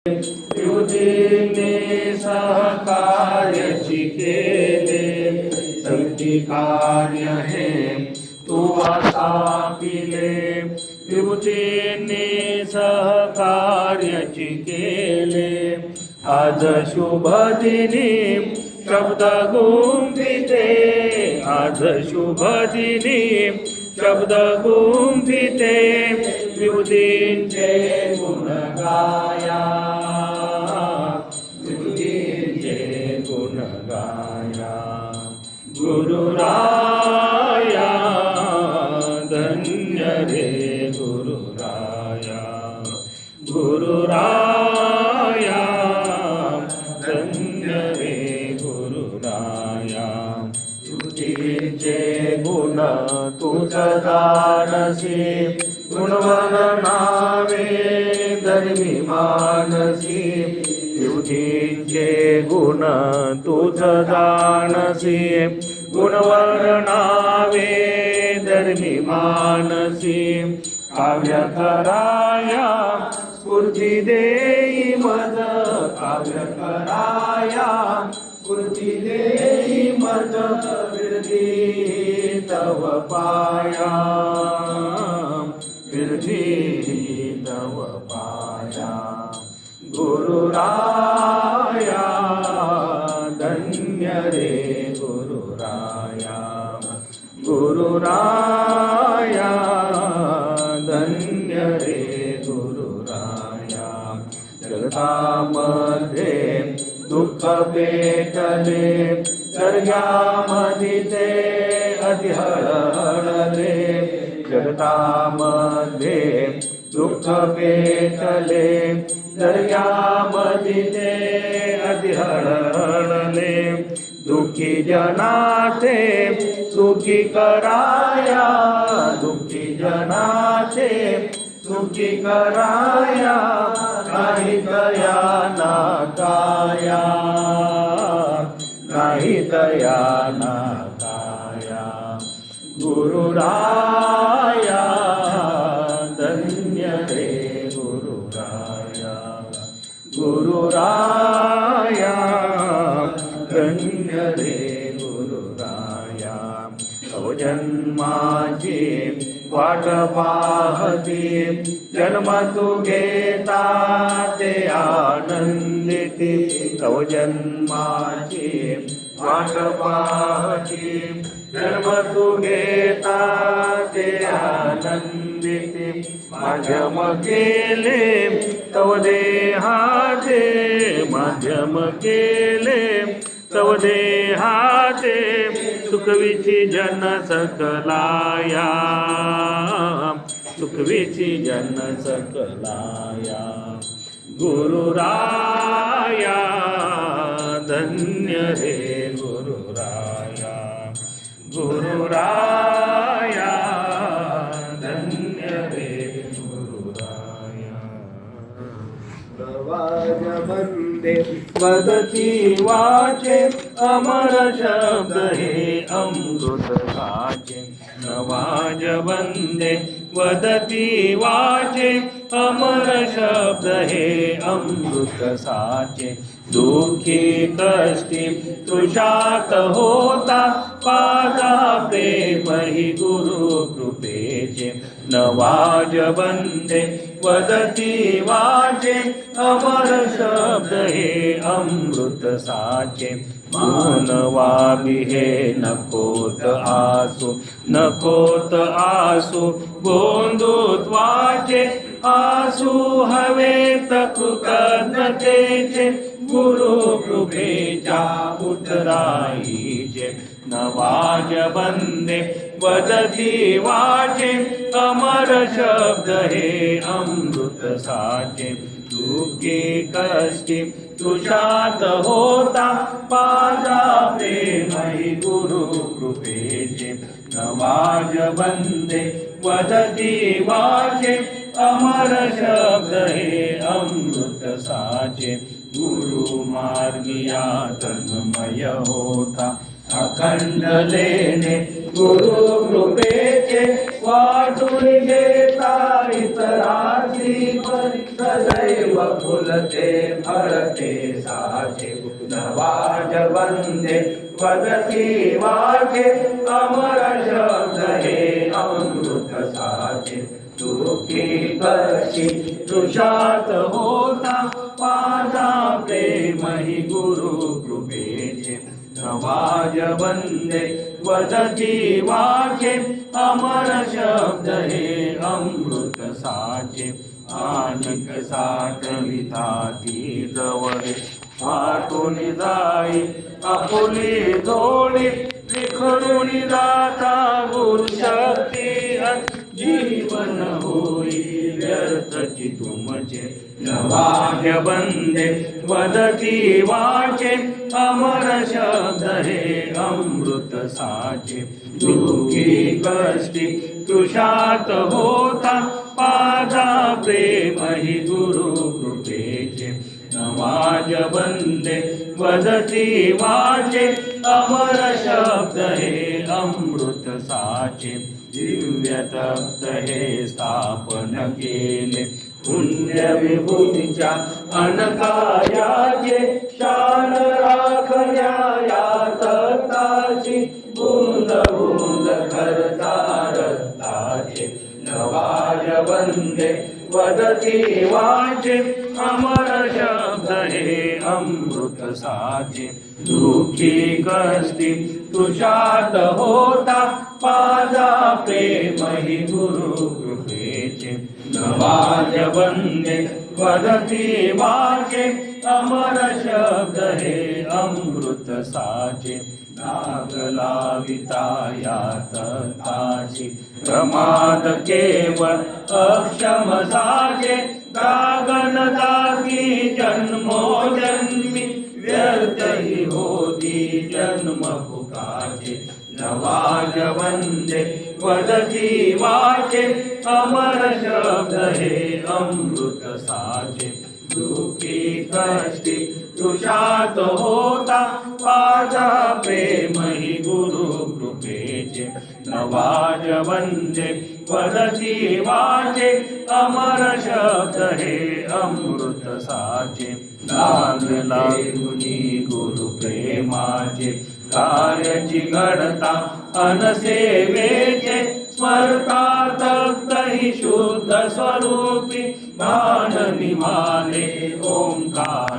युधीने सहकार्याची केले, संती कार्य हे तू स्थापिले. युधीने सहकार्याची केले, आज शुभ दिनी शब्द गुंफिते. आज शुभ दिनी शब्द गुंफिते, विभूतींचे गुण गाया. विभूतींचे गुण गाया. गुरुराया धन्य रे गुरुराया. गुरुराया धन्य रे गुरुराया. तुझे गुण तुझ दानसी, गुणवर्णावे धर्मी मानसी. तुझे गुण तुझ दानसी, गुणवर्णावे धर्मी मानसी. काव्य कराया स्फूर्ती देई मज. काव्य कराया स्फूर्ती देई मज. विरधी तव पाया. विरधी तव पाया. गुरुराया धन्य रे गुरुराया. गुरुराया धन्य रे गुरुराया. जगतामध्ये दुःख पेटले, दर्ग्यामध्ये ते अधिहळहळले. जगतामध्ये दुःख पेटले, दर्ग्यामध्ये ते अधिहळहळले. दुःखी जनाचे सुखी कराया. दुःखी जनाचे सुखी कराया. नाही दया ना काया. नाही दया ना काया. गुरुराया धन्य रे गुरुराया. गुरुराया धन्य रे गुरुराया. तव जन्माची वाट पाहती, जन्म तू घेता ते आनंदिती. तव जन्माची वाट पाहती, जन्म तू घेता ते आनंदिती. माध्यम केले तव देहाचे. माध्यम केले तव देहाचे. सुखविची जन सकलाया. सुखविची जन सकलाया. गुरुराया धन्य रे गुरुराया. गुरुराया धन्य रे गुरुराया. प्रवाज वंदे वदती वाचे, अमर शब्द हे अमृत साचे. नवाज वंदे वदती वाचे, अमर शब्द हे अमृत साचे. दुःखी कष्टी तृषात होता, पाजा प्रेम हि गुरु कृपेचे. नवाज वंदे वदती वाचे, अमर शब्द हे अमृत साचे. मानवा बिहे नकोत आसू. नकोत आसू गोंदुत्वाचे. आसू हवेत कृतज्ञतेचे, गुरु कृपेच्या उतराईचे. नवाज वंदे वदती वाचे, अमर शब्द हे अमृत साचे. दुःखी कष्टी तृषात होता, पाजा प्रेम हि गुरु कृपेचे. नवाज वंदे वदती वाचे, अमर शब्द हे अमृत साचे. गुरु मार्गिया तन्मय होता, अखंड लेणे गुरु कृपेचे वाटून घेता इतराची सदैव फुलते फळते साचे नवाज वंदे वदती वाचे अमर शब्द हे अमृत साचे दुःखी कशी तुषात होता माझा प्रेम हि गुरु कृपेचे नवाज वंदे वदती वाचे अमर शब्द हे अमृत साचे आनंद साठविता ती जवळे वाटून जाई आपुली जोडी विखरून जाता गुरु शक्ती जीवन होई व्यर्थची तुमचे नवाज वंदे वदती वाचे अमर शब्द हे अमृत साचे दुःखी कष्टी तुषात होता माझा प्रेम हि गुरु कृपेचे नवाज वंदे वदती वाचे अमर शब्द हे अमृत साचे दिव्य तप्त हे स्थापन केले पुण्य विभूतीच्या अनकायाचे शान राखण्या या तत्ताची बूंद बूंद करता रक्ताचे नवाज वंदे वदती वाचे अमर शब्द हे अमृत साचे दुःखी कष्टी तुषात होता माझा प्रेम हि गुरु कृपेचे नवाज वंदे वदती वाचे अमर शब्द हे अमृत साचे नाग लाविता या तत्ताची प्रमाद केवळ अक्षम साचे गागन जागी जन्मोजन्मी व्यर्थ हि होती जन्म भुकाचे नवाज वंदे वदती वाचे अमर शब्द हे अमृत साचे दुःखी कष्टी तुषात होता माझा प्रेम हि गुरु कृपेचे नवाज वंदे वदती वाचे अमर शब्द हे अमृत साचे लागला गुणी गुरु प्रेमाचे कार्याची घडता अनसेवेचे स्मरता तप्त हि शुद्ध स्वरूपी भान निमाले ओंकार